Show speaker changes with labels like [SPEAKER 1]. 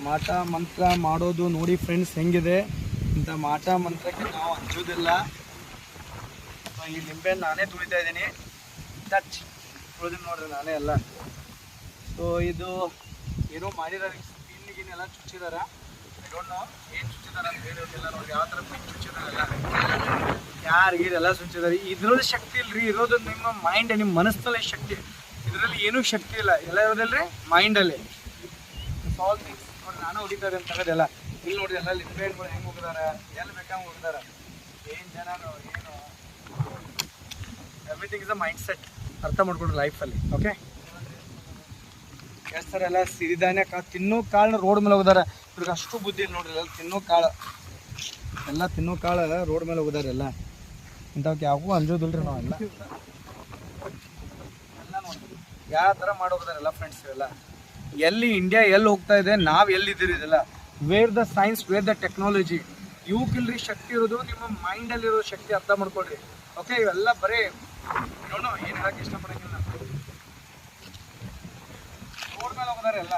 [SPEAKER 1] ಮಾಟ ಮಂತ್ರ ಮಾಡೋದು ನೋಡಿ ಫ್ರೆಂಡ್ಸ್ ಹೆಂಗಿದೆ. ಇಂಥ ಮಾಟ ಮಂತ್ರಕ್ಕೆ ನಾವು ಅಂಜೋದಿಲ್ಲ. ಈ ಲಿಂಬೆ ನಾನೇ ತುಳಿತಾ ಇದ್ದೀನಿ, ಟಚ್ ತುಳಿದೀನಿ ನೋಡ್ರಿ ನಾನೇ ಎಲ್ಲ. ಸೊ ಇದು ಏನೋ ಮಾಡಿದಾರೆ, ಸ್ಕಿನ್ನಿಗಿನ್ನೆಲ್ಲ ಚುಚ್ಚಿದಾರ. ಐ ಡೋಂಟ್ ನೋ ಏನು ಚುಚ್ಚಿದಾರ ಅಂತ ಹೇಳಿಲ್ಲ ನೋಡಿ. ಯಾವ ಥರ ಪಿನ್ ಚುಚ್ಚಿದಾರೆಲ್ಲ, ಯಾರಿಗೆಲ್ಲ ಚುಚ್ಚಿದಾರೆ. ಇದರಲ್ಲಿ ಶಕ್ತಿ ಇಲ್ರಿ, ಇರೋದು ನಿಮ್ಮ ಮೈಂಡ್, ನಿಮ್ಮ ಮನಸ್ಸಲ್ಲೇ ಶಕ್ತಿ. ಇದರಲ್ಲಿ ಏನೂ ಶಕ್ತಿ ಇಲ್ಲ, ಎಲ್ಲ ಇರೋದಲ್ರಿ ಮೈಂಡಲ್ಲಿ. ಸಾಲ್ ಥಿಂಗ್ಸ್ ನೋಡಿ, ನಾನು ಹೊಡಿತಾರೆ ಅಂತ ತಗೋದೆಲ್ಲ. ಇಲ್ಲಿ ನೋಡ್ರಿ ಎಲ್ಲ ಲಿಂಬೆ ಹಣ್ಣುಗಳು ಹೆಂಗೆ ಹೋಗಿದಾರೆ, ಎಲ್ಲಿ ಬೇಕಾಗಿ ಹೋಗಿದಾರೆ. ಏನು ಜನನು ಏನು, everything is a mind set. ಅರ್ಥ ಮಾಡ್ಕೊಡ್ರಿ ಲೈಫಲ್ಲಿ. ಓಕೆ, ಎಷ್ಟು ಥರ ಎಲ್ಲ ಸಿರಿಧಾನ್ಯ ತಿನ್ನೋ ಕಾಳನ್ನ ರೋಡ್ ಮೇಲೆ ಹೋಗಿದಾರೆ. ಇವ್ರಿಗೆ ಅಷ್ಟು ಬುದ್ಧಿ ಇಲ್ಲ ನೋಡ್ರಿ. ಎಲ್ಲ ತಿನ್ನೋ ಕಾಳು ರೋಡ್ ಮೇಲೆ ಹೋಗಿದಾರೆ ಎಲ್ಲ. ಇಂಥವಕ್ಕೆ ಯಾವಾಗೂ ಅಂಜೋದಿಲ್ರಿ ನಾವೆಲ್ಲ. ಎಲ್ಲ ನೋಡ್ರಿ ಯಾವ ಥರ ಮಾಡೋಗಿದಾರೆಲ್ಲ ಫ್ರೆಂಡ್ಸ್ ಇವೆಲ್ಲ. ಎಲ್ಲಿ ಇಂಡಿಯಾ ಎಲ್ಲಿ ಹೋಗ್ತಾ ಇದೆ, ನಾವು ಎಲ್ಲಿದ್ದೀರಿ ಇದೆಲ್ಲ. Where the science, where the technology. ಇವಕ್ಕಿಲ್ರಿ ಶಕ್ತಿ ಇರೋದು ನಿಮ್ಮ ಮೈಂಡಲ್ಲಿರೋ ಶಕ್ತಿ. ಅರ್ಥ ಮಾಡ್ಕೊಳ್ರಿ. ಓಕೆ, ಇವೆಲ್ಲ ಬರೀ ನೋಡೋ ಏನು ಹೇಳಕ್ಕೆ ಇಷ್ಟಪಡಂಗಿಲ್ಲ. ರೋಡ್ ಮೇಲೆ ಹೋಗಿದಾರೆ ಎಲ್ಲ.